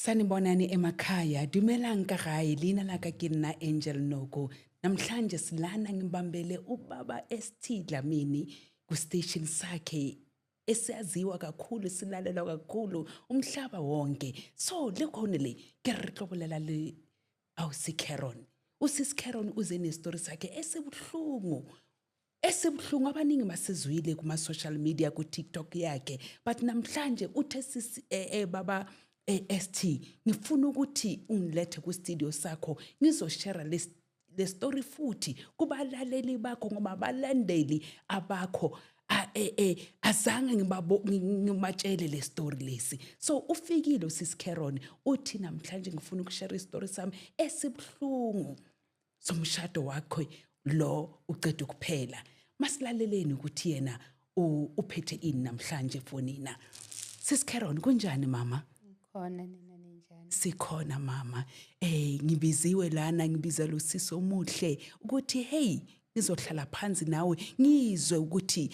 Sanibonani emakhaya, dumelang ka gae, lina la ka ke nna Angel Noko. Namhlanje silana ngimbambele ubaba ST Dlamini ku station sakhe esiyaziwa kakhulu silalelwa kakhulu umhlaba wonke. So likhona le ke re tlobolela le awusi Caron. Usis Caron uze nestory sakhe esibuhlungu. Esibuhlungu abaningi masizwile kuma social media ku TikTok yakhe, but namhlanje uthe sisi baba ST ngifuna ukuthi ungilethe ku studio sakho ngizoshare le story futhi kubalaleli bakho ngoba balandeli abakho azange ngimatshele le story lesi. So ufikile usis Caron uthi namhlanje ngifuna ukushare istory sami esibuhlungu somshado wakho lo uceda ukuphela. Masilaleleni ukuthi yena uphethe ini namhlanje fonina. Sis Caron kunjani mama? Khona nina ninjani? Sikhona mama. Ngibiziwe lana ngibizela uSiso omuhle ukuthi hey ngizohlala phansi nawe ngizwe ukuthi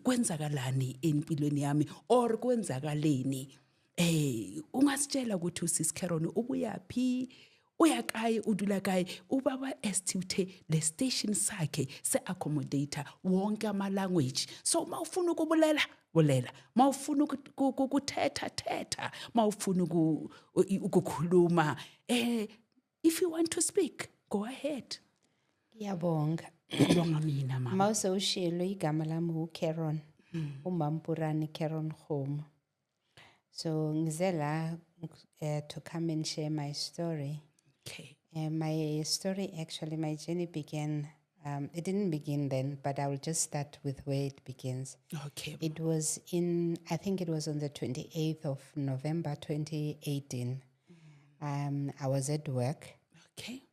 kwenzakalani empilweni yami or kwenzakaleni. Ungasitshela ukuthi uSis Caron ubuyaphi? Uyakayi udula kayi ubaba ST uthe le station sakhe se accommodator wonke ama language. So mawufuna ukubulela bolela, mawufuna ukuthetha thetha, mawufuna ukukhuluma if you want to speak go ahead. Ngiyabonga. Ngibonga mina mama. Mawuse ushilo igama lami uCaron. Umampurani Caron home. So ngizela to come and share my story. Okay. My story, actually, my journey began, it didn't begin then, but I will just start with where it begins. Okay. It was I think it was on the 28th of November, 2018. I was at work. Okay.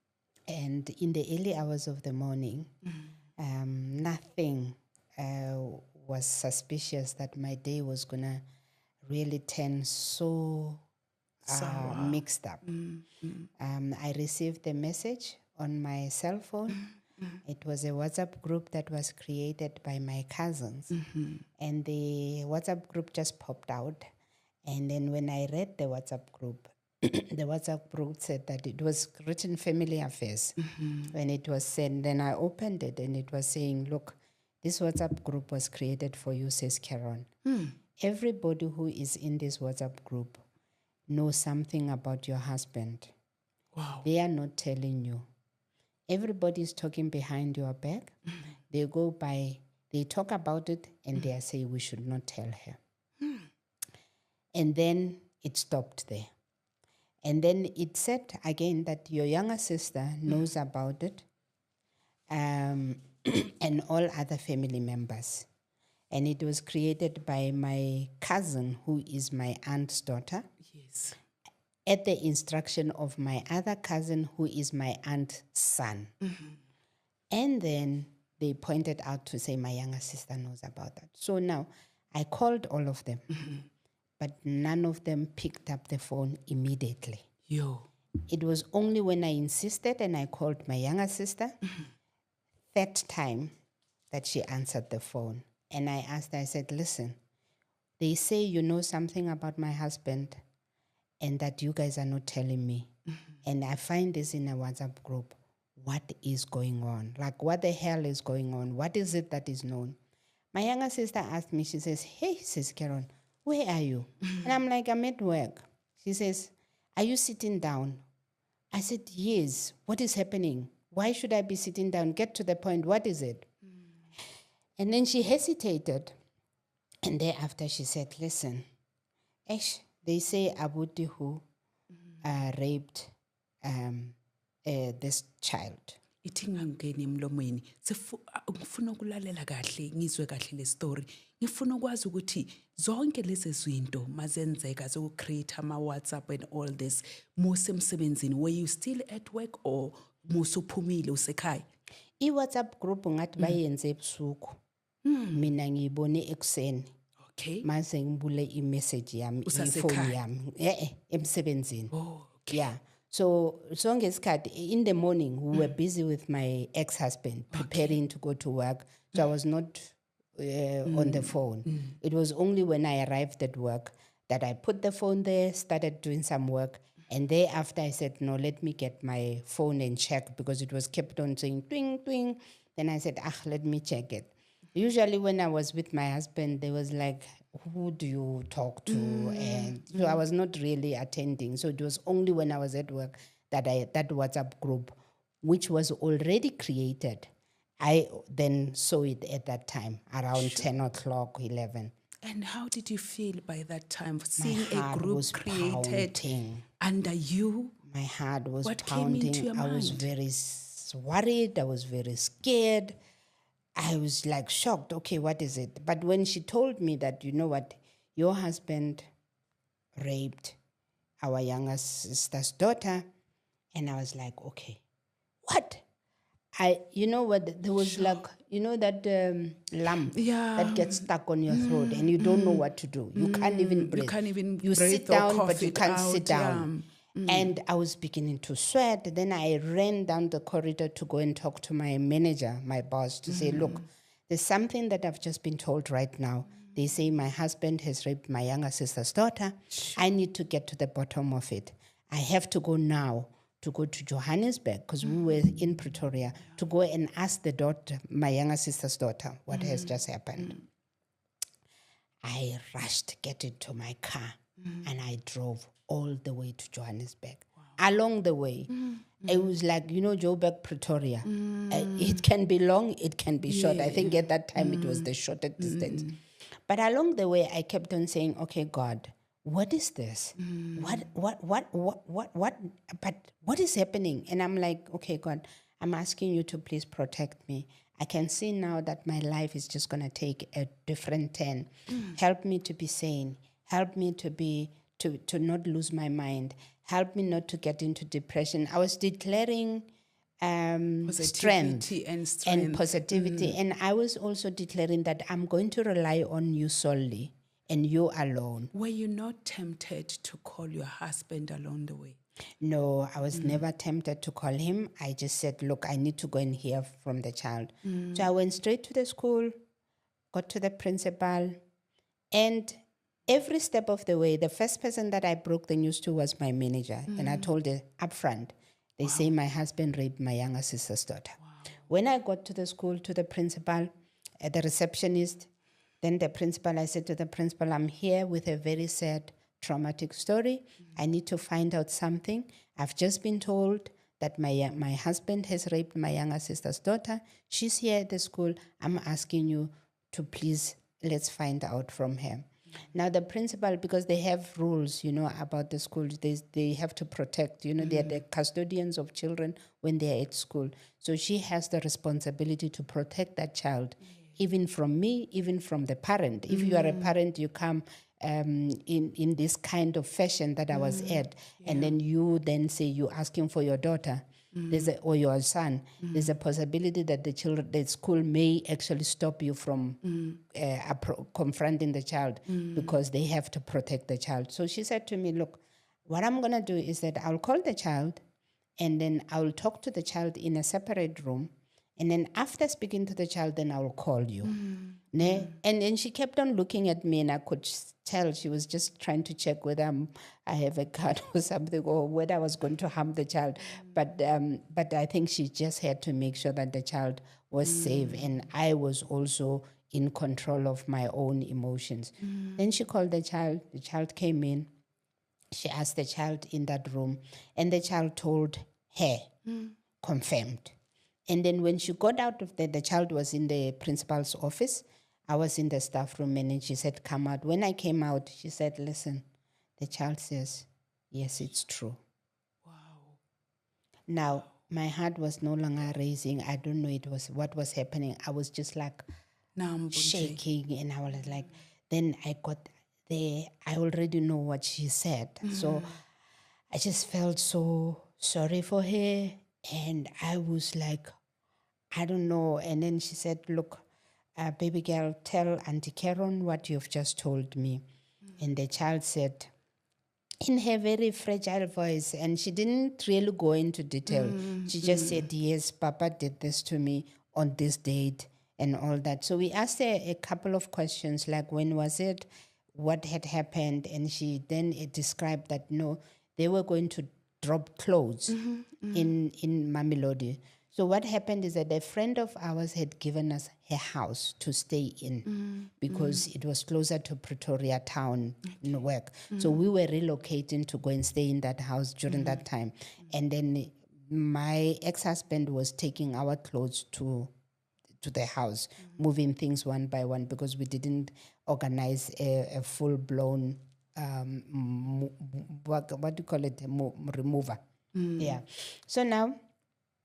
And in the early hours of the morning, nothing was suspicious that my day was going to really turn so mixed up. I received a message on my cell phone. It was a WhatsApp group that was created by my cousins. And the WhatsApp group just popped out. And then when I read the WhatsApp group, the WhatsApp group said that it was written family affairs. When it was sent, then I opened it and it was saying, look, this WhatsApp group was created for you, says Caron. Everybody who is in this WhatsApp group know something about your husband. Wow. They are not telling you. Everybody is talking behind your back. They talk about it and they say we should not tell her. And then it stopped there. And then it said again that your younger sister knows about it and all other family members. And it was created by my cousin, who is my aunt's daughter. Yes. At the instruction of my other cousin, who is my aunt's son. And then they pointed out to say my younger sister knows about that. So now I called all of them, but none of them picked up the phone immediately. Yo. It was only when I insisted and I called my younger sister, third time, that she answered the phone. And I asked her, I said, listen, they say you know something about my husband and that you guys are not telling me. And I find this in a WhatsApp group. What is going on? Like, what the hell is going on? What is it that is known? My younger sister asked me, she says, hey, sis Caron, where are you? And I'm like, I'm at work. She says, are you sitting down? I said, yes. What is happening? Why should I be sitting down? Get to the point. What is it? And then she hesitated. And thereafter she said, listen, they say Abuti who raped this child. Ithingangeni emlomweni ngifuna ukulalela kahle ngizwe kahle le story. Ngifuna ukwazi ukuthi zonke lezi zinto mazenzeka zo create ama WhatsApp and all this musemsebenzini, were you still at work or musuphumile usekhaya? I-WhatsApp group ngathi bayenze ebusuku. Mina ngiyibone ekuseni. Okay. Mase ngibule i-message yami, ifoni yami. Emsebenzini. Oh, okay. Yeah. So ngesikhathi in the morning we were busy with my ex-husband preparing to go to work. So I was not on the phone. It was only when I arrived at work that I put the phone there, started doing some work. And thereafter I said, no, let me get my phone and check, because it was kept on saying twing, twing. Then I said, let me check it. Usually when I was with my husband, there was like, who do you talk to? And so I was not really attending. So it was only when I was at work that that WhatsApp group, which was already created, I then saw it at that time, around 10 o'clock, 11. And how did you feel by that time, My seeing a heart group was created pounding. under you? My heart was What came pounding. into your I was mind? very worried. I was very scared. I was like shocked. Okay, what is it? But when she told me that, you know what, your husband raped our younger sister's daughter, and I was like, okay, what? You know what, there was like, you know that lump that gets stuck on your throat and you don't know what to do. You can't even breathe. You can't even You breathe sit or down, cough but you it can't out, sit down. And I was beginning to sweat. Then I ran down the corridor to go and talk to my manager, my boss, to say, look, there's something that I've just been told right now. They say my husband has raped my younger sister's daughter. I need to get to the bottom of it. I have to go now, to go to Johannesburg, because we were in Pretoria, to go and ask the daughter, my younger sister's daughter, what has just happened. I rushed to get into my car and I drove all the way to Johannesburg. Along the way, it was like, you know, Joburg, Pretoria. It can be long, it can be short. I think at that time it was the shortest distance. But along the way, I kept on saying, okay, God, what is this? But what is happening? And I'm like, okay, God, I'm asking you to please protect me. I can see now that my life is just going to take a different turn. Help me to be sane. Help me to not lose my mind. Help me not to get into depression. I was declaring strength Positivity and and positivity. And I was also declaring that I'm going to rely on you solely and you alone. Were you not tempted to call your husband along the way? No, I was never tempted to call him. I just said, look, I need to go and hear from the child. So I went straight to the school, got to the principal, and every step of the way, the first person that I broke the news to was my manager. And I told her upfront, they say my husband raped my younger sister's daughter. When I got to the school, to the principal, the receptionist, then the principal, I said to the principal, I'm here with a very sad, traumatic story. I need to find out something. I've just been told that my husband has raped my younger sister's daughter. She's here at the school. I'm asking you to please, let's find out from her. Now the principal, because they have rules, you know, about the school, they have to protect, you know, they are the custodians of children when they are at school. So she has the responsibility to protect that child, even from me, even from the parent. If you are a parent, you come in this kind of fashion that I was at, and then you then say you're asking for your daughter, or your son, there's a possibility that the school may actually stop you from confronting the child because they have to protect the child. So she said to me, look, what I'm going to do is that I'll call the child and then I'll talk to the child in a separate room. And then after speaking to the child, then I will call you. And then she kept on looking at me and I could tell she was just trying to check whether I have a gun or something, or whether I was going to harm the child. But I think she just had to make sure that the child was safe and I was also in control of my own emotions. Then she called the child came in, she asked the child in that room, and the child told her, confirmed. And then when she got out of there, the child was in the principal's office. I was in the staff room, and then she said, come out. When I came out, she said, listen, the child says, yes, it's true. Wow. Now, my heart was no longer racing. I don't know what was happening. I was just like shaking, and I was like, then I got there. I already know what she said. So I just felt so sorry for her. And I was like, I don't know. And then she said, look, baby girl, tell Auntie Caron what you've just told me. And the child said, in her very fragile voice, and she didn't really go into detail. She just said, yes, Papa did this to me on this date and all that. So we asked her a couple of questions, like when was it? what had happened, and she then described that no, they were going to drop clothes in Mamelodi. So what happened is that a friend of ours had given us her house to stay in because it was closer to Pretoria town in work. So we were relocating to go and stay in that house during that time. And then my ex-husband was taking our clothes to the house, moving things one by one because we didn't organize a full-blown, what do you call it, remover. Yeah. So now,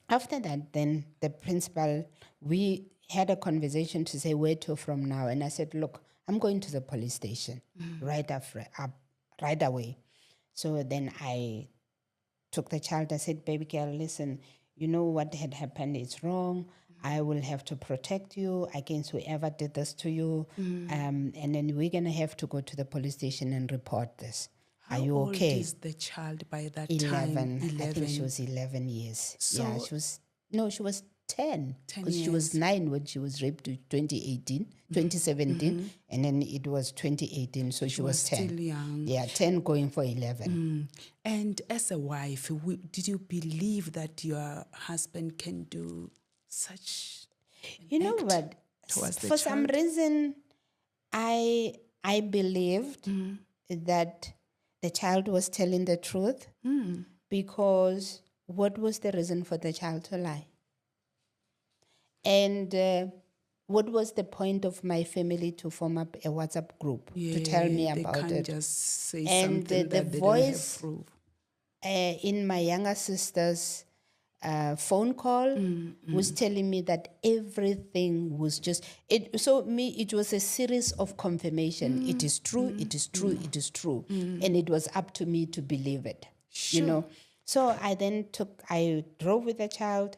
after that, then the principal, we had a conversation to say where to from now. And I said, look, I'm going to the police station right away. So then I took the child. I said, baby girl, listen, you know what had happened is wrong. I will have to protect you against whoever did this to you. And then we're going to have to go to the police station and report this. Are you How okay? old is the child by that 11. time? I think she was 11 years. So- yeah, she was 10. 10 Because she was 9 when she was raped in 2017. And then it was 2018, so she was 10. Still young. Yeah, 10 going for 11. And as a wife, did you believe that your husband can do such You know act what? towards the For some child? reason, I believed that the child was telling the truth because what was the reason for the child to lie? And what was the point of my family to form up a WhatsApp group to tell me they about can't it? just say And something the that they voice- don't have proof. In my younger sister's phone call was telling me that everything was just it. So it was a series of confirmation. It is true. It is true. It is true, and it was up to me to believe it. You know. So I drove with the child.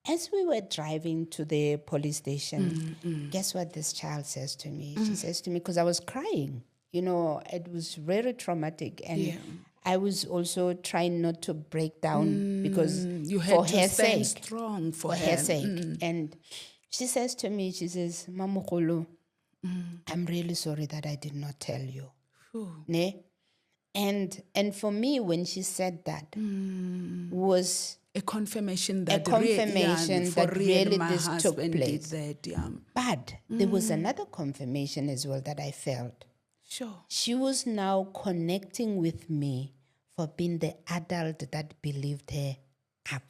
As we were driving to the police station, guess what this child says to me? She says to me, because I was crying. You know, it was very traumatic, and I was also trying not to break down because You for had to her stand sake, strong for her her. sake. And she says to me, she says, Mamukulu, I'm really sorry that I did not tell you. Ne? And for me, when she said that, was A confirmation that that really my this took husband place. did that. Yeah. But there was another confirmation as well that I felt. Sure. She was now connecting with me for being the adult that believed her up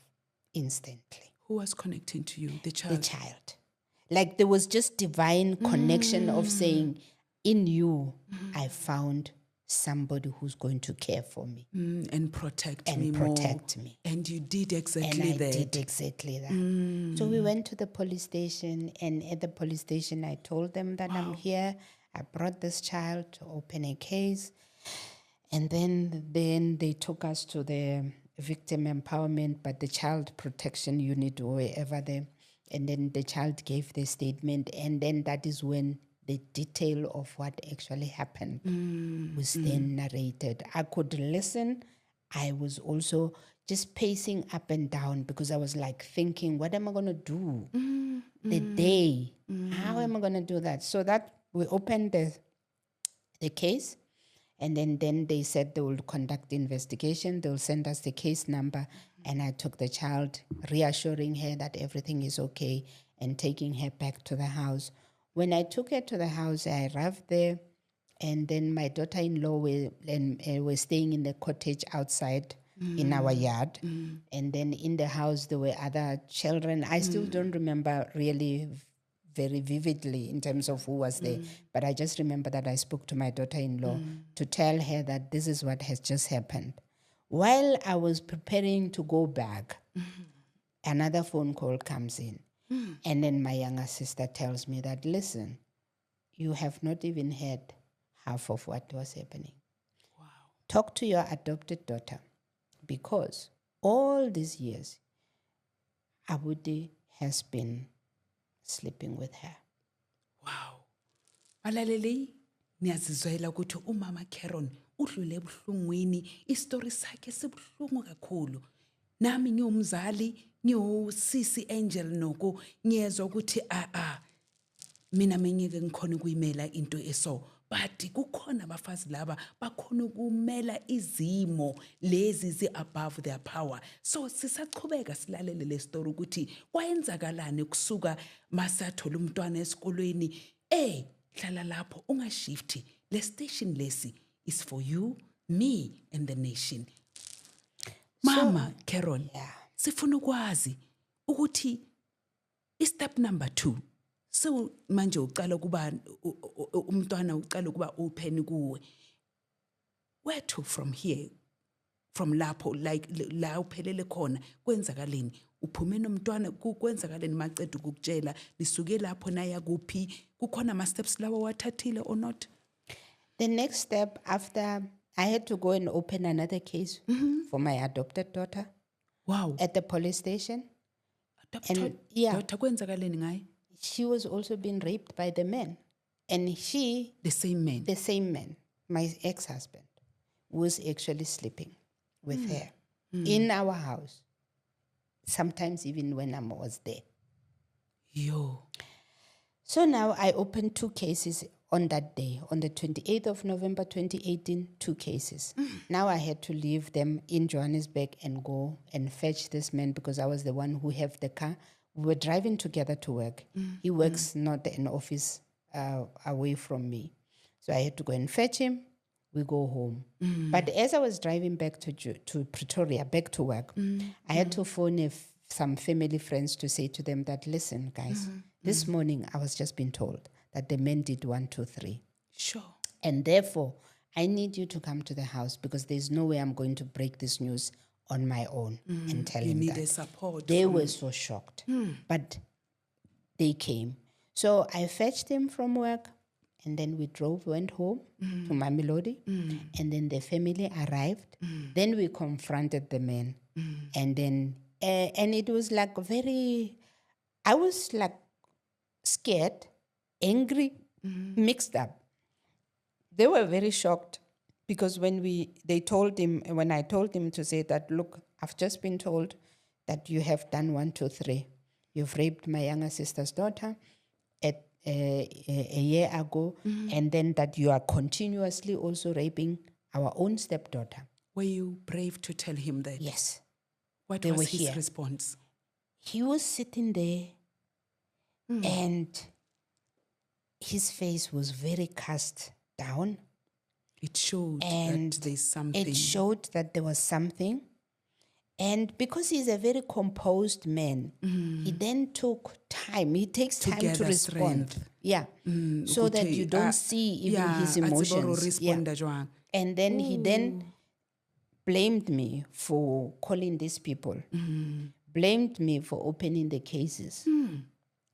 instantly. Who was connecting to you? The The child. child. Like there was just divine connection of saying, in you, I found somebody who's going to care for me And protect and me protect more. me. And you did And exactly I that. did exactly that. So we went to the police station, and at the police station, I told them that I'm here. I brought this child to open a case. And then they took us to the victim empowerment, but the child protection unit or wherever there. And then the child gave the statement. And then that is when the detail of what actually happened was then narrated. I could listen. I was also just pacing up and down because I was like thinking, what am I going to do the day? How am I going to do that? So that we opened the case, and then they said they will conduct the investigation. They will send us the case number, and I took the child, reassuring her that everything is okay and taking her back to the house. When I took her to the house, I arrived there, and then my daughter-in-law were staying in the cottage outside in our yard. And then in the house, there were other children. I still don't remember really very vividly in terms of who was there. But I just remember that I spoke to my daughter-in-law to tell her that this is what has just happened. While I was preparing to go back, another phone call comes in. And then my younger sister tells me that, listen, you have not even heard half of what was happening. Wow. Talk to your adopted daughter, because all these years, Abude has been sleeping with her. Wow. Balaleli, niyazizwela ukuthi umama Caron udlule ebuhlungwini, istori sakhe sibuhlungu kakhulu. Nami ngiyumzali, ngiyusisi Angel Noko, ngiyezwa ukuthi mina mengeke ngikhona ukuyimela into eso. but kukhona abafazi laba bakhona ukumela izimo lezi zi-above their power. So sisachubeka silalele le story ukuthi kwayenzakalani kusuka masathola umntwana esikolweni. Hlala lapho ungashifti. Le station lesi is for you, me and the nation. Mama Caron, sifuna ukwazi ukuthi step number 2. So manje uqala kuba umntwana uqala kuba open kuwe. Where to from here? From lapho like la uphelele khona kwenzakaleni? Uphume nomntwana kwenzakaleni maqeda ukukutshela lisuke lapho naya kuphi? Kukhona ama steps lawa wathathile or not? The next step after I had to go and open another case for my adopted daughter. Wow. At the police station. And daughter kwenzakaleni ngaye? She was also being raped by the man. And the same man, my ex-husband, was actually sleeping with her in our house. Sometimes even when I was there. So now I opened 2 cases on that day, on the 28th of November 2018, 2 cases. Now I had to leave them in Johannesburg and go and fetch this man because I was the one who had the car. We were driving together to work. He works not in office away from me. So I had to go and fetch him. We go home. But as I was driving back to Pretoria, back to work, I had to phone some family friends to say to them that, listen, guys, this morning I was just being told that the men did 1, 2, 3. Sure. And therefore, I need you to come to the house because there's no way I'm going to break this news on my own and tell him that. You need support. They were so shocked. But they came. So I fetched him from work and then we went home to Mamelodi. And then the family arrived. Then we confronted the men. And then, and it was like I was like scared, angry, mixed up. They were very shocked because when I told him to say that, look, I've just been told that you have done 1, 2, 3. You've raped my younger sister's daughter a year ago, and then that you are continuously also raping our own stepdaughter. Were you brave to tell him that? Yes. What was his response? He was sitting there and his face was very cast down. It showed that there's something. It showed that there was something. And because he's a very composed man, he then took time. He takes time to respond. Strength. Yeah. So that you don't see even his emotions. Yeah. And then he then blamed me for calling these people, blamed me for opening the cases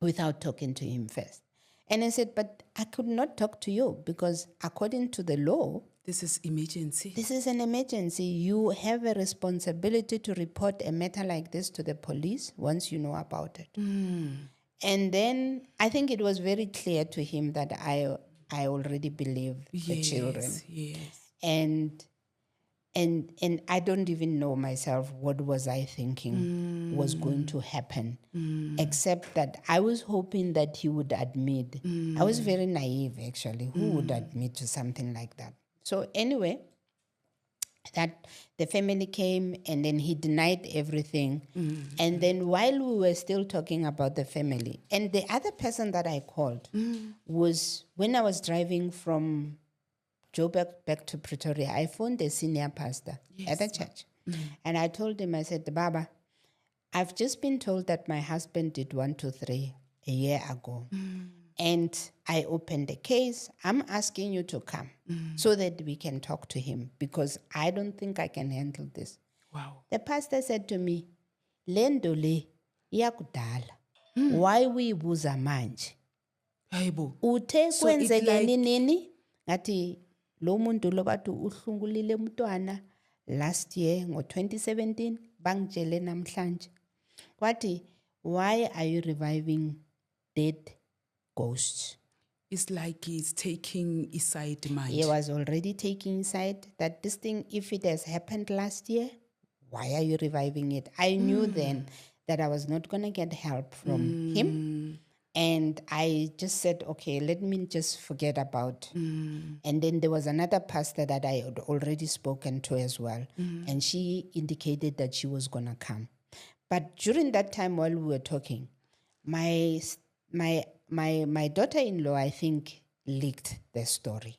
without talking to him first. And I said, but I could not talk to you because according to the law, this is emergency. This is an emergency. You have a responsibility to report a matter like this to the police once you know about it. And then I think it was very clear to him that I already believe the children. Yes. And I don't even know myself what was I thinking was going to happen, except that I was hoping that he would admit. I was very naive, actually. Who would admit to something like that? So anyway, that the family came and then he denied everything. And then while we were still talking about the family, and the other person that I called was when I was driving from Joburg back to Pretoria, I phoned the senior pastor at the church. And I told him, I said, Baba, I've just been told that my husband did 1, 2, 3 a year ago. And I opened the case. I'm asking you to come so that we can talk to him because I don't think I can handle this. Wow. The pastor said to me, Lendo le yakudala. Why we buza manje? Hayibo. Uthe kwenzekeni nini? Ngathi lo muntu lo bathu uhlungulile umntwana last year ngo-2017 bangitshele namhlanje. Kwathi, why are you reviving dead ghosts? It's like he's taking aside mind. He was already taking aside that this thing, if it has happened last year, why are you reviving it? I knew then that I was not going to get help from him. And I just said, okay, let me just forget about. And then there was another pastor that I had already spoken to as well. And she indicated that she was going to come. But during that time while we were talking, my daughter-in-law, I think, leaked the story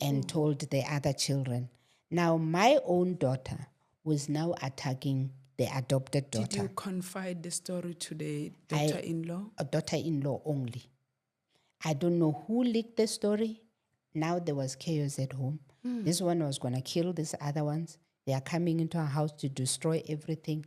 and told the other children. Now, my own daughter was now attacking the adopted daughter. Did you confide the story to the daughter-in-law? A daughter-in-law only. I don't know who leaked the story. Now there was chaos at home. This one was going to kill these other ones. They are coming into our house to destroy everything.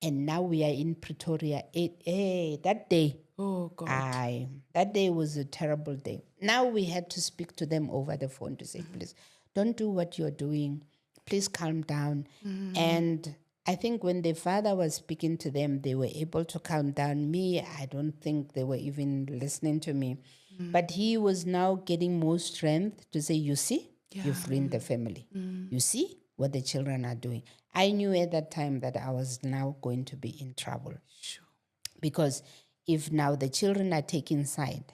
And now we are in Pretoria. That day. Oh, God. That day was a terrible day. Now we had to speak to them over the phone to say, please, don't do what you're doing. Please calm down. And I think when the father was speaking to them, they were able to calm down. Me, I don't think they were even listening to me. But he was now getting more strength to say, you see, you've ruined the family. You see what the children are doing. I knew at that time that I was now going to be in trouble. Sure. Because if now the children are taking side,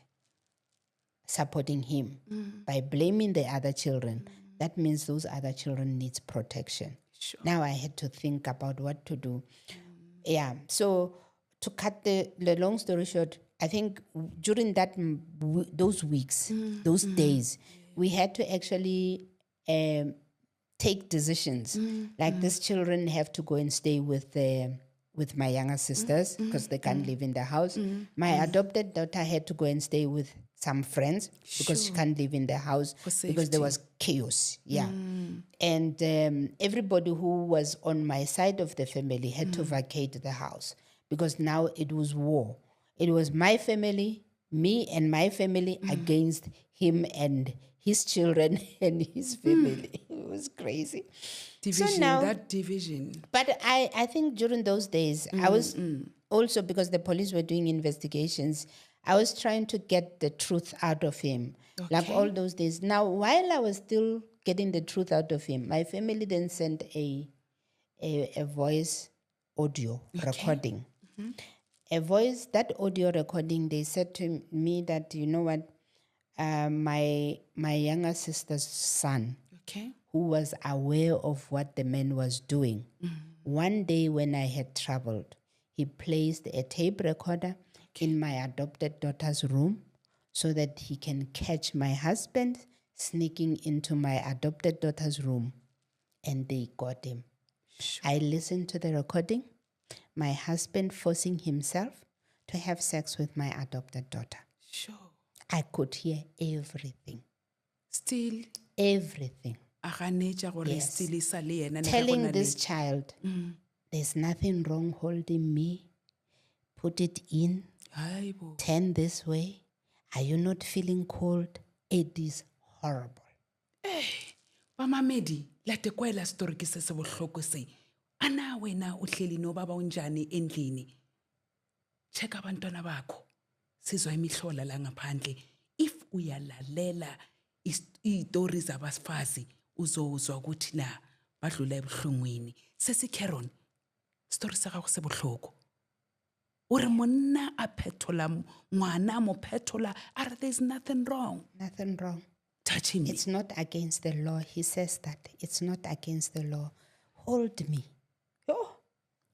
supporting him by blaming the other children, that means those other children need protection. Sure. Now I had to think about what to do. Yeah. So to cut the long story short, I think during those weeks, those days, we had to actually take decisions. Like these children have to go and stay with my younger sisters because they can't live in the house. My adopted daughter had to go and stay with some friends because she can't live in the house because there was chaos. Yeah. And everybody who was on my side of the family had to vacate the house because now it was war. It was my family, me and my family against him and his children and his family. It was crazy. Division, So now, that division. But I think during those days, I was also, because the police were doing investigations, I was trying to get the truth out of him. Like all those days. Now, while I was still getting the truth out of him, my family then sent a voice audio recording. That audio recording, they said to me that, you know what, my younger sister's son, who was aware of what the man was doing, one day when I had traveled, he placed a tape recorder in my adopted daughter's room so that he can catch my husband sneaking into my adopted daughter's room, and they got him. Sure. I listened to the recording, my husband forcing himself to have sex with my adopted daughter. Sure. I could hear everything. Still? Everything. Yes. Telling this child, there's nothing wrong holding me. Put it in. Turn this way. Are you not feeling cold? It is horrible. Bamamedi, late kwela story ke se bohloko se. Ana wena uhleli no baba unjani endlini. Check abantwana bakho. Sizwa imihlola la ngaphandle. If uyalalela istories zabafazi uzozwa ukuthi na badlula ebuhlungwini. Sesi Caron, story sa gago se bohloko. Ore monna a phetola ngwana mo phetola, are there's nothing wrong. Nothing wrong. Touch him. It's not against the law. He says that. It's not against the law. Hold me. Oh.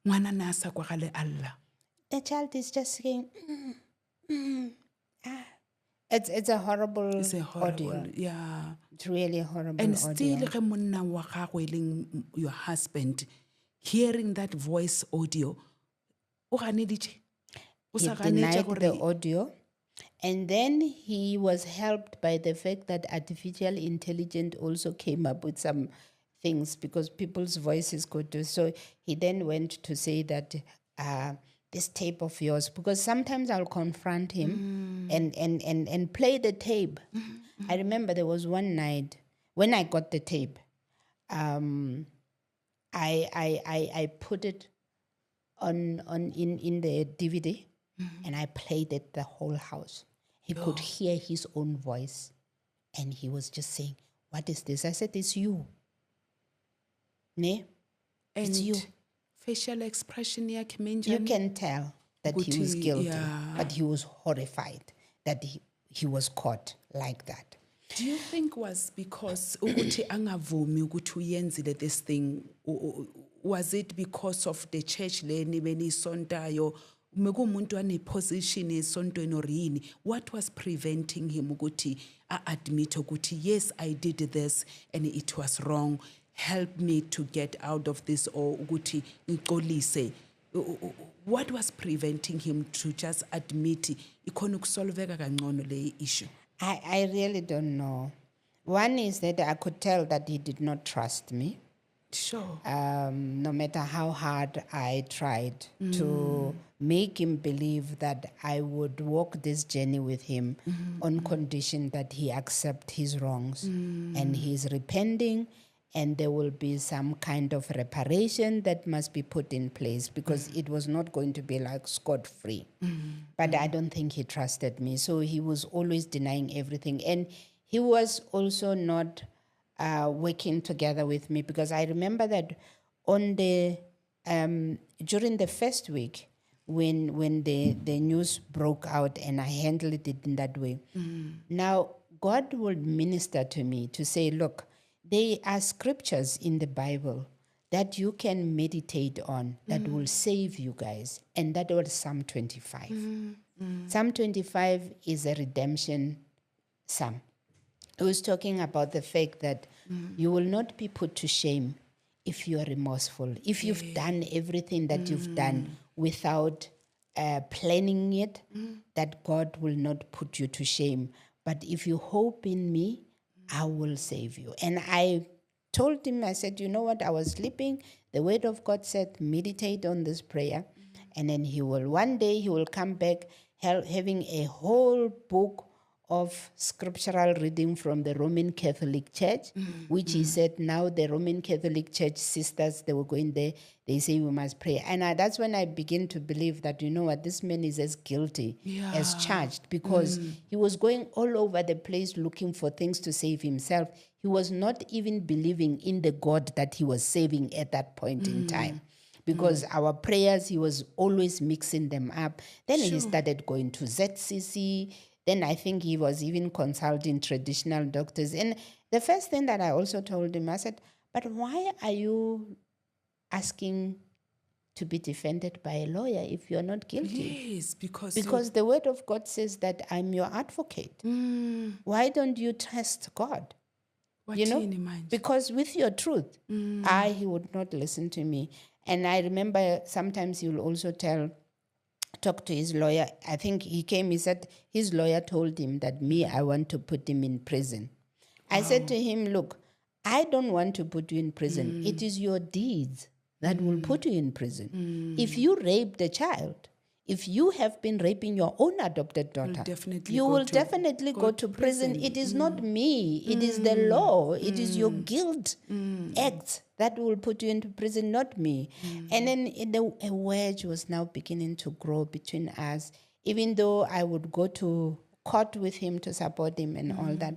Ngwana na sa kwa gale Allah. The child is just saying, It's a horrible audio. Yeah. It's really a horrible and audio. Still ge monna wa gago your husband hearing that voice audio, o ganeditše? He denied the audio. And then he was helped by the fact that artificial intelligence also came up with some things because people's voices could do. So he then went to say that this tape of yours, because sometimes I'll confront him and play the tape. I remember there was one night when I got the tape, I put it on in the DVD and I played it the whole house. He could hear his own voice and he was just saying, "What is this?" I said, "It's you. Ne? It's you." Facial expression You can tell that he was Ukuthi, guilty, yeah. but he was horrified that he was caught like that. Do you think was because ukuthi angavumi ukuthi uyenzile this thing, was it because of the church leni benisontayo mekumuntu aneposition esontweni or yini? What was preventing him ukuthi admit ukuthi yes, I did this and it was wrong, help me to get out of this, or ukuthi ngixolise? What was preventing him to just admit ikhona ukusolveka kangcono le issue? I really don't know. One is that I could tell that he did not trust me. Sure. No matter how hard I tried to make him believe that I would walk this journey with him on condition that he accept his wrongs and he's repenting, and there will be some kind of reparation that must be put in place, because it was not going to be like scot-free. But I don't think he trusted me. So he was always denying everything. And he was also not working together with me, because I remember that on the during the first week when the news broke out, and I handled it in that way. Now, God would minister to me to say, look, there are scriptures in the Bible that you can meditate on that will save you guys. And that was Psalm 25. Psalm 25 is a redemption psalm. It was talking about the fact that you will not be put to shame if you are remorseful, if you've done everything that you've done without planning it, that God will not put you to shame. But if you hope in me, I will save you. And I told him, I said, you know what, I was sleeping. The word of God said, meditate on this prayer. And then one day he will come back having a whole book of scriptural reading from the Roman Catholic Church, which he said now the Roman Catholic Church sisters, they were going there, they say we must pray. And that's when I begin to believe that, you know what, this man is as guilty as charged, because he was going all over the place looking for things to save himself. He was not even believing in the God that he was saving at that point in time. Because our prayers, he was always mixing them up. Then he started going to ZCC. Then I think he was even consulting traditional doctors. And the first thing that I also told him, I said, but why are you asking to be defended by a lawyer if you're not guilty? Yes, because the word of God says that I'm your advocate. Why don't you trust God? what You know, in mind? because with your truth, he would not listen to me. And I remember sometimes he will also talk to his lawyer. I think he came, he said his lawyer told him that I want to put him in prison. I said to him, look, I don't want to put you in prison. It is your deeds that will put you in prison. If you raped a child, if you have been raping your own adopted daughter, you will definitely go to prison. It is not me. It is the law. It is your guilt acts that will put you into prison, not me. And then a wedge was now beginning to grow between us, even though I would go to court with him to support him and all that.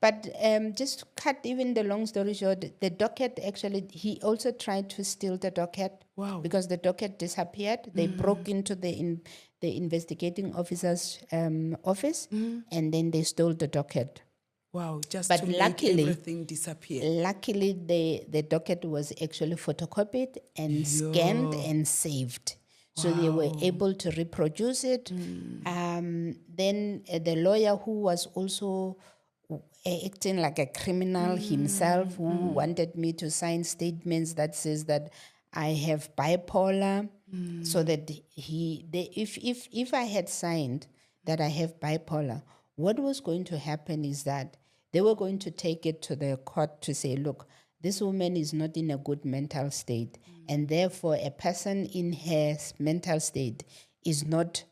But just to cut even the long story short, the docket actually, he also tried to steal the docket. Wow. Because the docket disappeared. They broke into the investigating officer's office, and then they stole the docket. Wow, just But to luckily, make everything disappear. Luckily, the docket was actually photocopied and scanned and saved. So they were able to reproduce it. Then the lawyer, who was also acting like a criminal himself, who wanted me to sign statements that says that I have bipolar, so that if I had signed that I have bipolar, what was going to happen is that they were going to take it to the court to say, look, this woman is not in a good mental state, and therefore a person in her mental state is not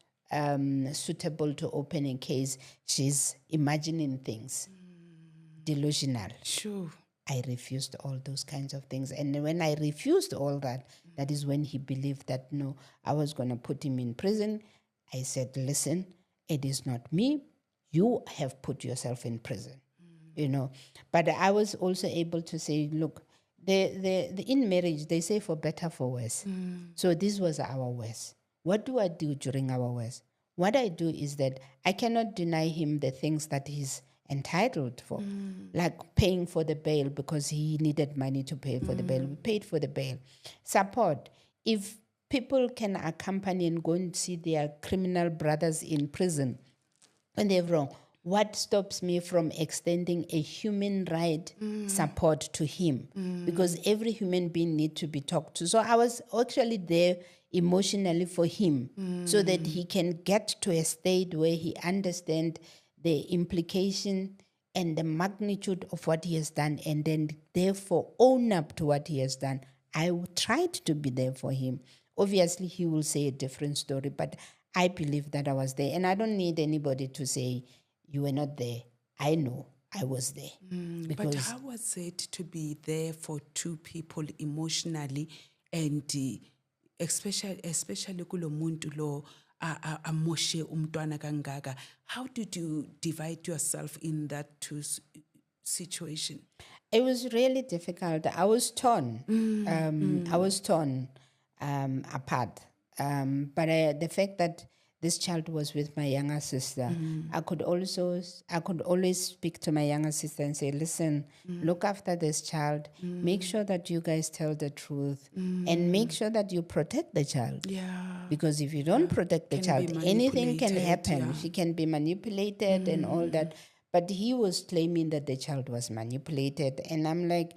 suitable to open a case. She's imagining things, delusional. Sure. I refused all those kinds of things. And when I refused all that, that is when he believed that, no, I was going to put him in prison. I said, listen, it is not me. You have put yourself in prison, you know. But I was also able to say, look, the in marriage, they say for better, for worse. So this was our worse. What do I do during our worst? What I do is that I cannot deny him the things that he's entitled for, like paying for the bail because he needed money to pay for the bail. We paid for the bail. Support. If people can accompany and go and see their criminal brothers in prison when they're wrong, what stops me from extending a human right support to him? Because every human being needs to be talked to. So I was actually there emotionally for him so that he can get to a state where he understands the implication and the magnitude of what he has done, and then therefore own up to what he has done. I tried to be there for him. Obviously, he will say a different story, but I believe that I was there. And I don't need anybody to say, you were not there. I know I was there. But how was it to be there for two people emotionally, and especially kulo muntu lo amoshe umntwana kangaka? How did you divide yourself in that situation? It was really difficult. I was torn. I was torn apart. But the fact that this child was with my younger sister, I could always speak to my younger sister and say, listen, look after this child, make sure that you guys tell the truth, and make sure that you protect the child. Yeah. Because if you don't protect the child, anything can happen. Yeah. She can be manipulated and all that. But he was claiming that the child was manipulated. And I'm like,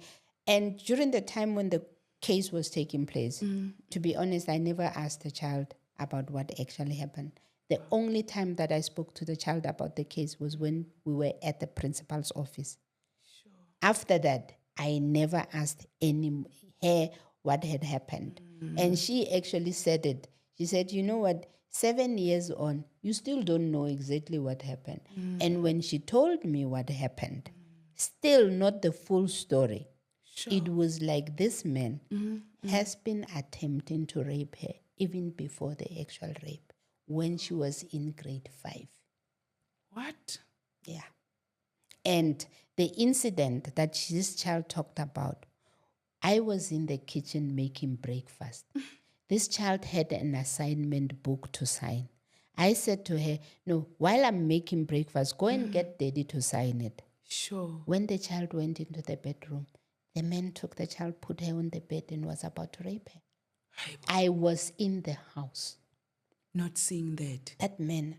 and during the time when the case was taking place, to be honest, I never asked the child about what actually happened. The only time that I spoke to the child about the case was when we were at the principal's office. Sure. After that, I never asked her what had happened. And she actually said it. She said, you know what, 7 years on, you still don't know exactly what happened. And when she told me what happened, still not the full story. Sure. It was like this man has been attempting to rape her even before the actual rape, when she was in grade 5. What? Yeah. And the incident that this child talked about, I was in the kitchen making breakfast. This child had an assignment book to sign. I said to her, no, while I'm making breakfast, go and get daddy to sign it. Sure. When the child went into the bedroom, the man took the child, put her on the bed, and was about to rape her. I was in the house. Not seeing that. That man,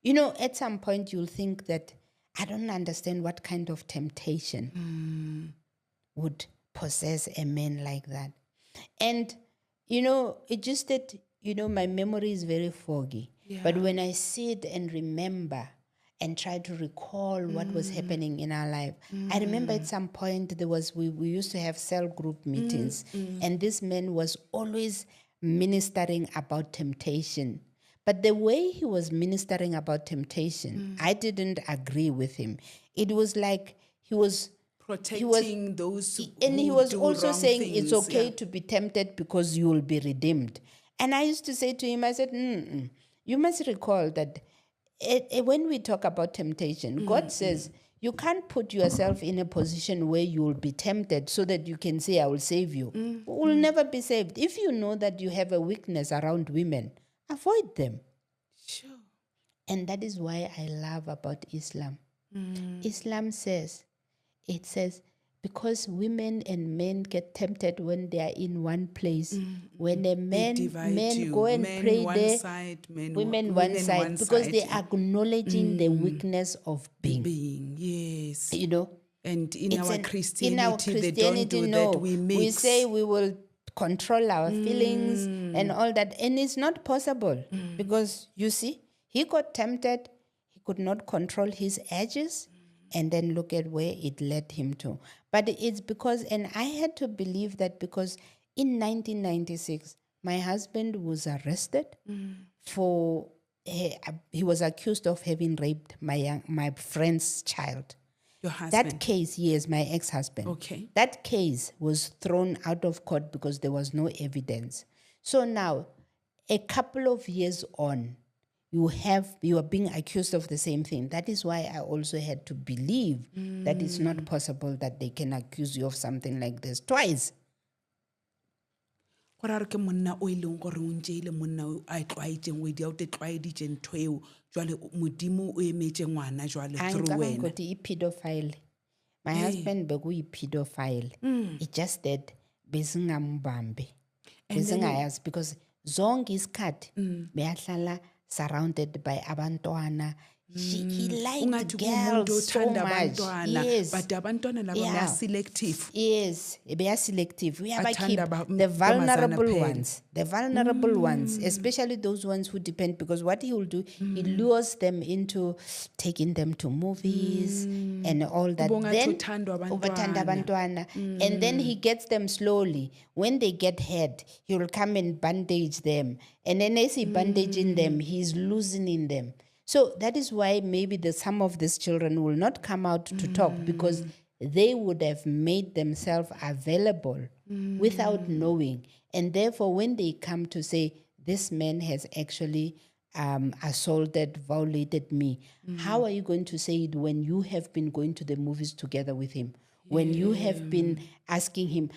you know, at some point you'll think that I don't understand what kind of temptation would possess a man like that. And, you know, it just that, you know, my memory is very foggy. Yeah. But when I sit and remember and try to recall what was happening in our life, I remember at some point we used to have cell group meetings, and this man was always ministering about temptation. But the way he was ministering about temptation, I didn't agree with him. It was like he was protecting those who and he was do also wrong saying things. it's okay to be tempted because you will be redeemed. And I used to say to him, I said, you must recall that when we talk about temptation, God says you can't put yourself in a position where you will be tempted so that you can say, I will save you. We will never be saved. If you know that you have a weakness around women, avoid them. Sure. And that is why I love about Islam. Islam says, it says, because women and men get tempted when they are in one place. When a men go and pray there, women one side, because they are acknowledging the weakness of being. Yes. You know? And in our Christianity, they don't do that. We mix. We say we will control our feelings and all that. And it's not possible because, you see, he got tempted. He could not control his edges. And then look at where it led him to. But it's because, and I had to believe that because in 1996, my husband was arrested for, he was accused of having raped my friend's child. Your husband? That case, yes, my ex-husband. Okay. That case was thrown out of court because there was no evidence. So now, a couple of years on, you are being accused of the same thing. That is why I also had to believe that it's not possible that they can accuse you of something like this twice. go ra re ke monna o e leng gore o ntseile monna o a tlwaetseng wedi a o te tlwaeditse ntho eo jwale modimo o emetse ngwana jwale through Angicabanga wena ukuthi i-pedophile. My husband bekuyi-pedophile. It's just that besingambambi. Besingayazi because zonke isikhathi beyahlala surrounded by abantwana. He liked ungathi kumuntu girls so othanda much. abantwana Yes. but abantwana laba Yeah. ba selective Yes, they are selective. We have Bathanda keep the intombazana vulnerable kuphela. ones, especially those ones who depend. Because what he will do, he lures them into taking them to movies and all that. Ubonga Then uthandwa ubathanda abantwana. abantwana. And then he gets them slowly. When they get hurt, he will come and bandage them. And then as he bandaging them, he's loosening them. So that is why maybe some of these children will not come out to talk because they would have made themselves available without knowing. And therefore, when they come to say, this man has actually assaulted, violated me, how are you going to say it when you have been going to the movies together with him? When you have been asking him,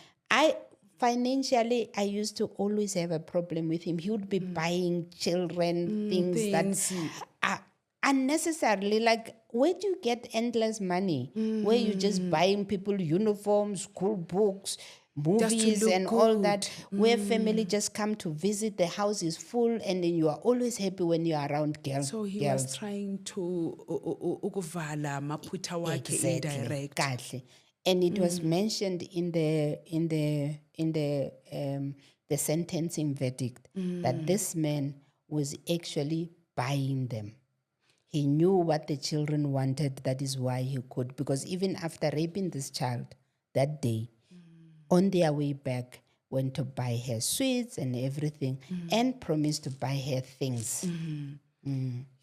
financially, I used to always have a problem with him. He would be buying children things that are unnecessarily. Like, where do you get endless money? Where you just buying people uniforms, school books, movies look and all good. that, where family just come to visit, the house is full, and then you are always happy when you are around girls. so he was trying to ukuvala amaphutha wakhe indirect Kahle. And it was mentioned in the sentencing verdict that this man was actually buying them. He knew what the children wanted. That is why he could. Because even after raping this child that day, on their way back, went to buy her sweets and everything and promised to buy her things.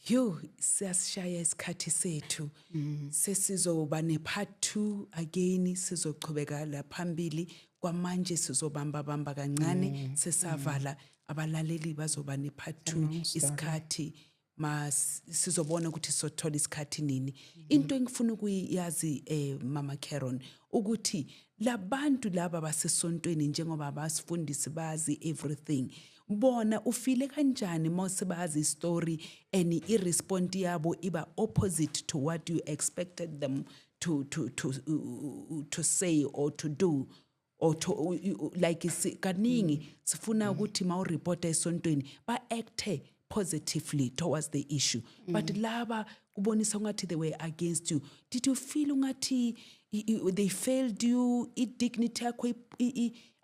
yo siyasishaya isikhathi sethu sesizoba ne-part 2 again sizochubeka la phambili kwamanje sizobamba kancane sesavala abalaleli bazoba ne-part 2 isikhathi sizobona ukuthi sothola isikhathi nini into engifuna ukuyazi mama Caron ukuthi labantu laba basesontweni njengoba abasifundisi bazi everything bona ufile kanjani mawusebazi istory and irespond yabo iba opposite to what you expected them to say or to do or to like kaningi sifuna ukuthi mawureport esontweni ba acte positively towards the issue but laba kubonisa ngathi they were against you. Did you feel ngathi they failed you dignity yakho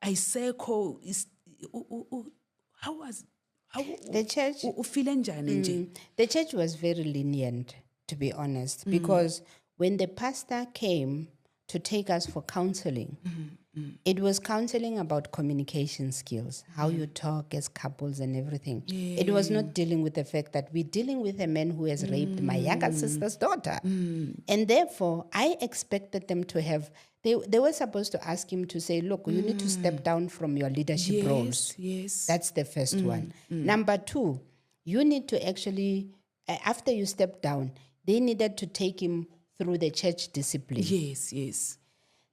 ayisekho how the church ufile njani nje? The church was very lenient, to be honest, because when the pastor came to take us for counseling, it was counseling about communication skills, how you talk as couples and everything. It was not dealing with the fact that we're dealing with a man who has raped my younger sister's daughter. And therefore, I expected them to have, they were supposed to ask him to say, look, you need to step down from your leadership roles. Yes. That's the first one. Number two, you need to actually, after you step down, they needed to take him through the church discipline. Yes.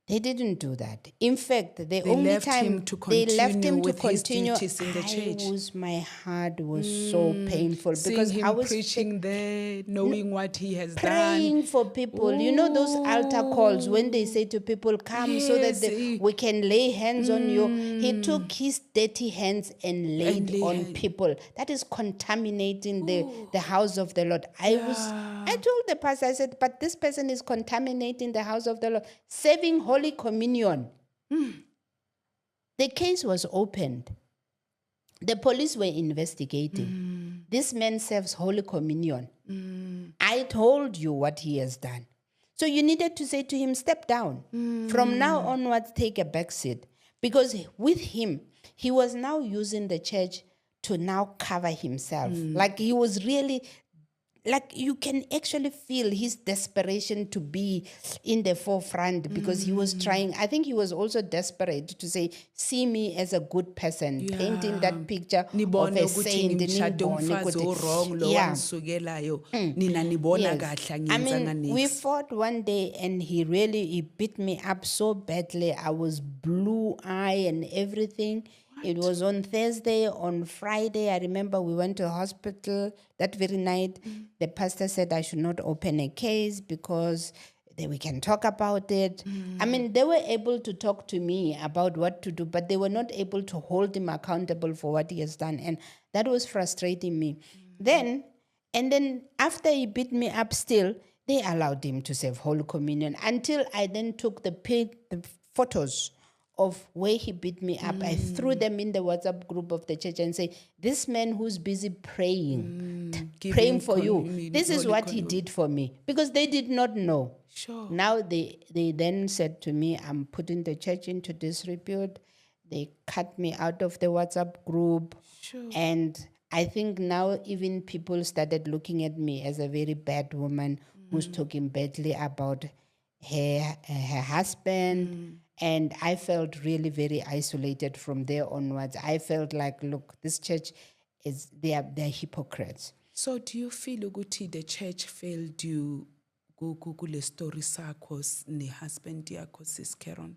They didn't do that. In fact, the only left time him to they left him to continue with his continue, duties in the church. My heart was so painful because Seeing him I was preaching there, knowing what he has praying done. for people. You know those altar calls when they say to people, come so that we can lay hands on you. He took his dirty hands and laid on people. That is contaminating the house of the Lord. I told the pastor, I said, but this person is contaminating the house of the Lord, serving Holy Communion. The case was opened. The police were investigating. This man serves Holy Communion. I told you what he has done. So you needed to say to him, step down. From now onwards, take a back seat. Because with him, he was now using the church to now cover himself. Like he was really... Like you can actually feel his desperation to be in the forefront because he was trying. I think he was also desperate to say, see me as a good person, painting that picture of a saint. I mean, we fought one day and he beat me up so badly. I was blue eye and everything. It was on Thursday. On Friday, I remember we went to hospital that very night. The pastor said I should not open a case because then we can talk about it. I mean, they were able to talk to me about what to do, but they were not able to hold him accountable for what he has done. And that was frustrating me. Then after he beat me up still, they allowed him to serve Holy Communion until I then took the photos of where he beat me up. I threw them in the WhatsApp group of the church and say, this man who's busy praying for you, this is what he did for me. Because they did not know. Sure. Now they then said to me, I'm putting the church into disrepute. They cut me out of the WhatsApp group. Sure. And I think now even people started looking at me as a very bad woman who's talking badly about her husband. And I felt really very isolated from there onwards. I felt like, look, this church they're hypocrites. So do you feel ukuthi the church failed you kule story sakho ne-husband yakho, Sis Caron?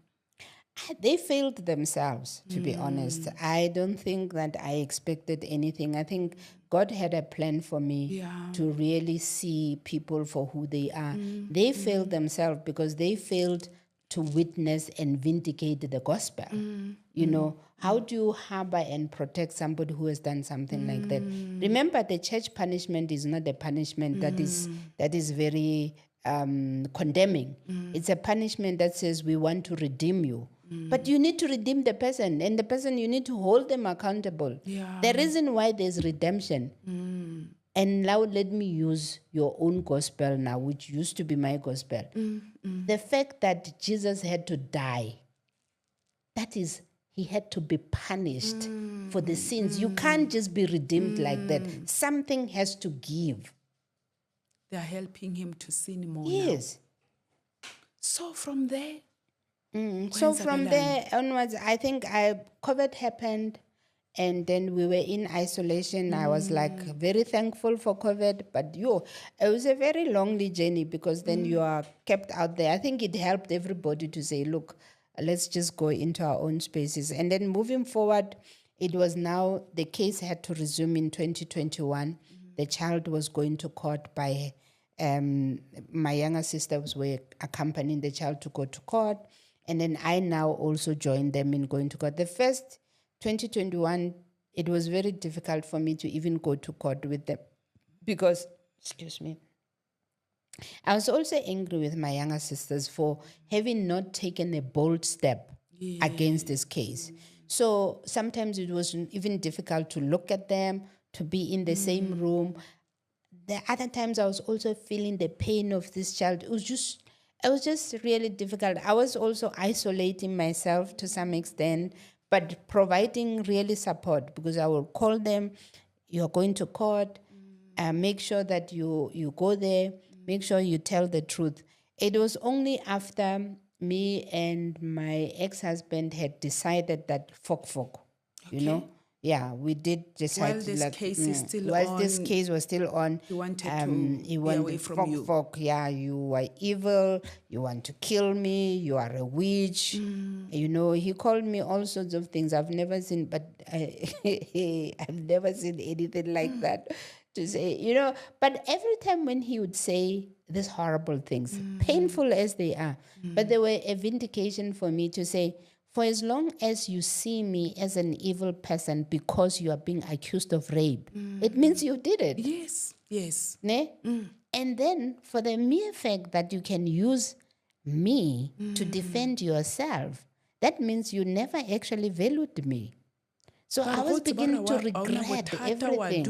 They failed themselves, to be honest. I don't think that I expected anything. I think God had a plan for me to really see people for who they are. They failed themselves because they failed to witness and vindicate the gospel. You know, how do you harbor and protect somebody who has done something like that? Remember, the church punishment is not a punishment that is very condemning. It's a punishment that says we want to redeem you. But you need to redeem the person, and the person, you need to hold them accountable. The reason why there's redemption, and now let me use your own gospel now, which used to be my gospel. The fact that Jesus had to die, that is, he had to be punished for the sins. You can't just be redeemed like that. Something has to give. They're helping him to sin more Yes. now. So from there? So from there onwards, I think COVID happened, and then we were in isolation. I was like very thankful for COVID, but it was a very lonely journey because then you are kept out there. I think it helped everybody to say, look, let's just go into our own spaces. And then moving forward, it was now the case had to resume in 2021. The child was going to court by my younger sisters were accompanying the child to go to court. And then I now also joined them in going to court. The first 2021, it was very difficult for me to even go to court with them because, I was also angry with my younger sisters for having not taken a bold step against this case. So sometimes it was even difficult to look at them, to be in the same room. The other times I was also feeling the pain of this child. It was just really difficult. I was also isolating myself to some extent, but providing really support because I will call them, you're going to court, make sure that you go there, make sure you tell the truth. It was only after me and my ex-husband had decided that you know, we did decide. While this case is still while this case was still on, he wanted to be away from you. You are evil, you want to kill me, you are a witch. You know, he called me all sorts of things I've never seen, but I've never seen anything like that to say, you know. But every time when he would say these horrible things, painful as they are, but they were a vindication for me to say, for as long as you see me as an evil person because you are being accused of rape, it means you did it. Yes. Ne? And then for the mere fact that you can use me to defend yourself, that means you never actually valued me. So I was beginning to regret everything.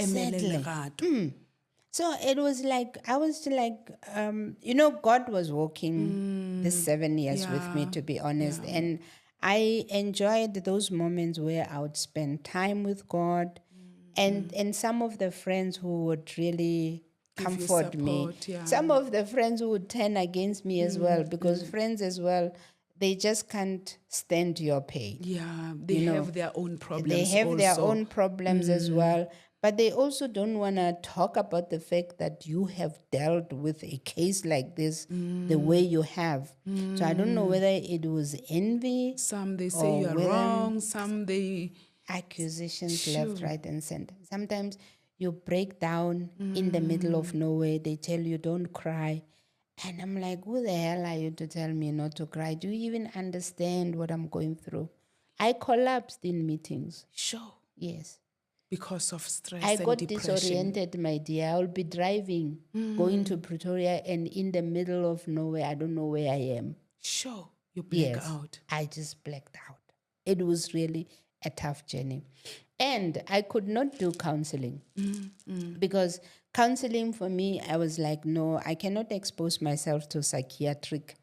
Exactly. So it was like, I was like, you know, God was working these 7 years with me, to be honest. And I enjoyed those moments where I would spend time with God and some of the friends who would really comfort me. Some of the friends who would turn against me as well, because friends as well, they just can't stand your pain. Yeah, they have their own problems. They have their own problems as well. But they also don't want to talk about the fact that you have dealt with a case like this the way you have. So I don't know whether it was envy, Some they say or you are whether wrong, some they accusations Sure. left, right, and center. Sometimes you break down in the middle of nowhere. They tell you, don't cry. And I'm like, who the hell are you to tell me not to cry? Do you even understand what I'm going through? I collapsed in meetings. sure Yes. because of stress I and got depression. disoriented, my dear. I'll be driving, going to Pretoria, and in the middle of nowhere, I don't know where I am. Sure, you black Yes, out. I just blacked out. It was really a tough journey. And I could not do counseling because counseling for me, I was like, no, I cannot expose myself to psychiatric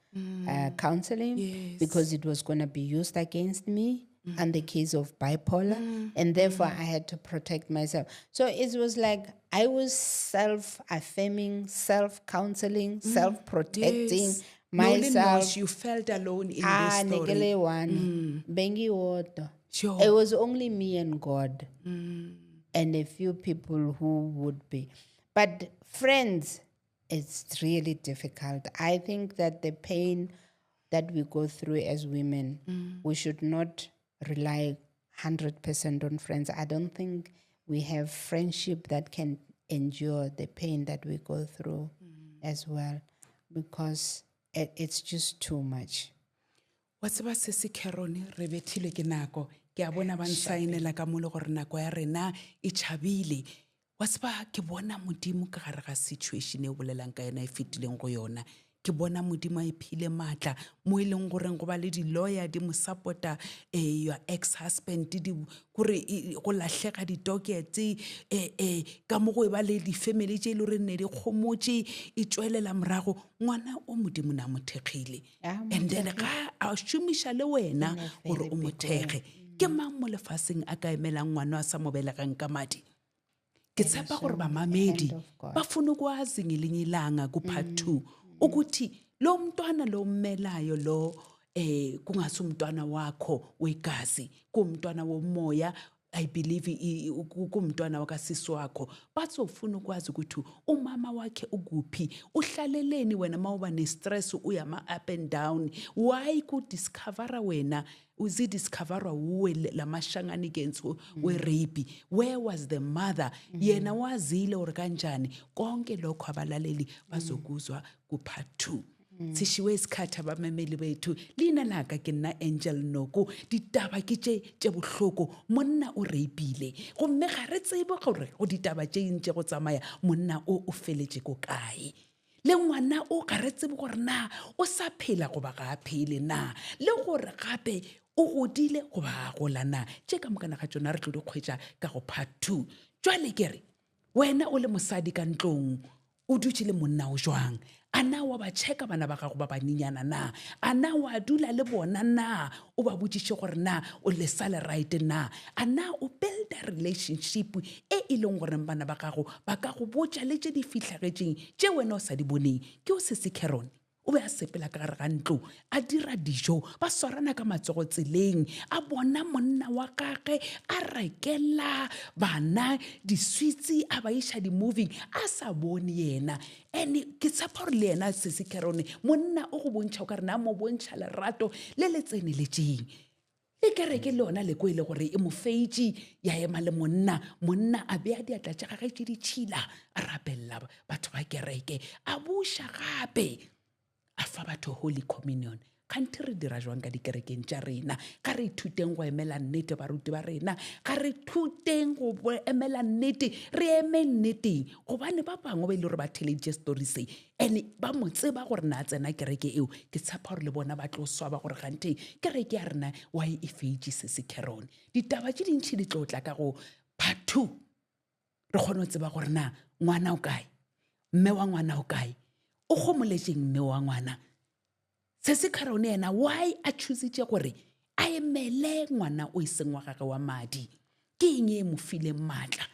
counseling because it was going to be used against me and the case of bipolar. And therefore, I had to protect myself. So it was like I was self-affirming, self-counseling, self-protecting Yes. Nolan myself. knows you felt alone in Ah, this story. negele one. Bengi woto. Sure. It was only me and God and a few people who would be. But friends, it's really difficult. I think that the pain that we go through as women, we should not rely 100% on friends. I don't think we have friendship that can endure the pain that we go through as well, because it's just too much. wa tseba se se Caron re bethilwe ke nako ke a bona ba nsaenela ka mo le gore nako ya rena e tšhabile wa tseba ke bona modimo ka gare ga situation e o bolelang ka yona e fetileng go yona ke bona modimo a iphile matla mo e leng goreng go ba le di-lawyer di mo support-a your ex-husband gore go lahlega di-dockets ka mo go e ba le di-family tše e le gore ne di kgomotse e tswelela morago ngwana o modimo na mo thekgile and then ga a šomiša le wena gore o mo thekge ke mang mo lefaseng a ka emelang ngwana a sa mo belegang ka madi ke tshepa gore bamamedi bafuna ukwazi ngelinye ilanga ku-part 2 ukuthi lo mntwana lo mmelayo lo kungasi umntwana wakho wegazi kumntwana womoya I believe kumntwana wakasisi wakho bazofuna ukwazi ukuthi umama wakhe ukuphi uhlaleleni wena mawuba ne-stress uyama up and down why kudiscovera wena uzidiscoverwa uwe lamashangani genso we-rape where was the mother yena wazile or kanjani konke lokho abalaleli bazokuzwa ku-part 2 sishiwe isikhathi abamemeli bethu lina laka ke nna Angel Noko ditaba ke tše bohloko monna o reipile gomme ga re tsebe gore go ditaba tše ntše go tsamaya monna o feletše ko kae le ngwana o ga re tsebe gore na o sa phela goba ga a phele na le gore gape o godile goba ga gola na tše ka mokana ga tšona re tlo di kgwetša ka go part 2 jwale kere wena o le mosadi ka ntlong o dutse le monna o jwang a na wa ba checka bana ba gago ba banyenyana na a na wa dula le bona na o ba botšiše gore na o lesa le right na a na o build a relationship e leng gore bana ba gago ba ka go botša le tše di fitlhagetseng tše wena o sa di boneng ke o se se Caron o be a sepela ka gare ga ntlo a dira dijo ba swarana ka matsogo tseleng a bona monna wa gage a rekela bana di-sweets a ba iša di-moving a sa bone yena and ke tshepa gore le yena sese Caron monna o go bontšha o ka re na mo bontšha lerato le le tseneletseng le kereke le yona le ko e le gore e mo feitše ya ema le monna a beya diatla tša gage tše ditšhila a rapelela batho ba kereke a buša gape a fa batho holy communion kante re dira jwang ka dikerekeng tša rena ka re ithuteng go emela nnete baruti ba rena ka re thuteng go emela nnete re eme nneteng gobane ba bangwe ba ile gore ba theleditše story se and ba mo tseba gore na tsena kereke eo ke tshepa gore le bona ba tlo swaba gore gante kereke ya rena wa e feitše se se Caron ditaba tše dintšhi di tlo tla ka go part 2 re kgone go tseba gore na ngwana o kae mme wa ngwana o kae o gomoletseng mme wa ngwana se se Caron yena why a choositše gore a emele ngwana o iseng wa gage wa madi ke eng e mo file matla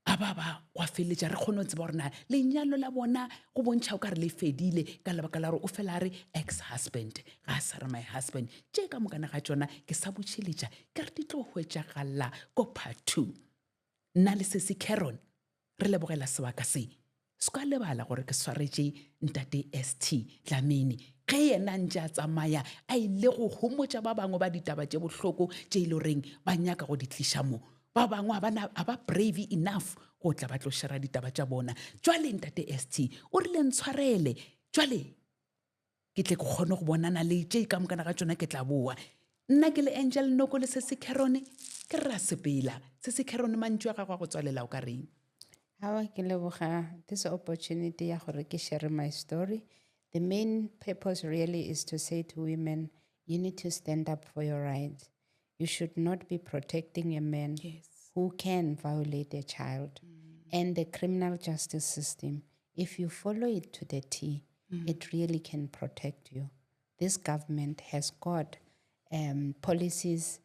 a ba wa feletša re kgone go tseba gore na lenyalo la bona go bontšha o ka re le fedile ka lebaka la gore o fela re ex-husband ga a sa re my husband tše ka mokana ga tšona ke sa botšheletša ke re di tlo hwetšagala ko part 2 nna le sesi Caron re lebogela sebaka se se ka lebala gore ke swaretše ntate ST Dlamini ge yena ntse a tsamaya a ile go homotša ba bangwe ba ditaba tše bohloko tše e le goreng ba nyaka go di tliša mo ba bangwe a ba brave enough go tla ba tlo shera ditaba tša bona jwale ntate ST o rile ntshwarele jwale ke tle ke kgone go bonana le tše ka mokana ga tšona ke tla boa nna ke le Angel Noko le sesi Caron ke ra sepela sesi Caron mantšu a gagwe a go tswalela o ka reng Hawa ke leboga this opportunity ya gore ke share my story. The main purpose really is to say to women, you need to stand up for your rights. You should not be protecting a man who can violate a child. And the criminal justice system, if you follow it to the T, it really can protect you. This government has got policies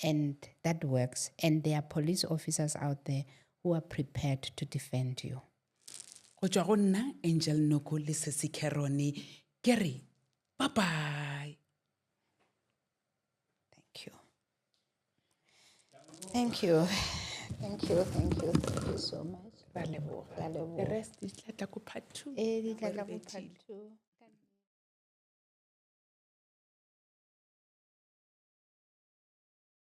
and that works. And there are police officers out there who are prepared to defend you. go tšwa go nna Angel Noko le sesi Caron ke re bye bye Thank you. Thank you. Thank you. Thank you. Thank you so much. ra leboga Ra leboga. the rest is tla tla ko part 2 Di tla tla go part 2.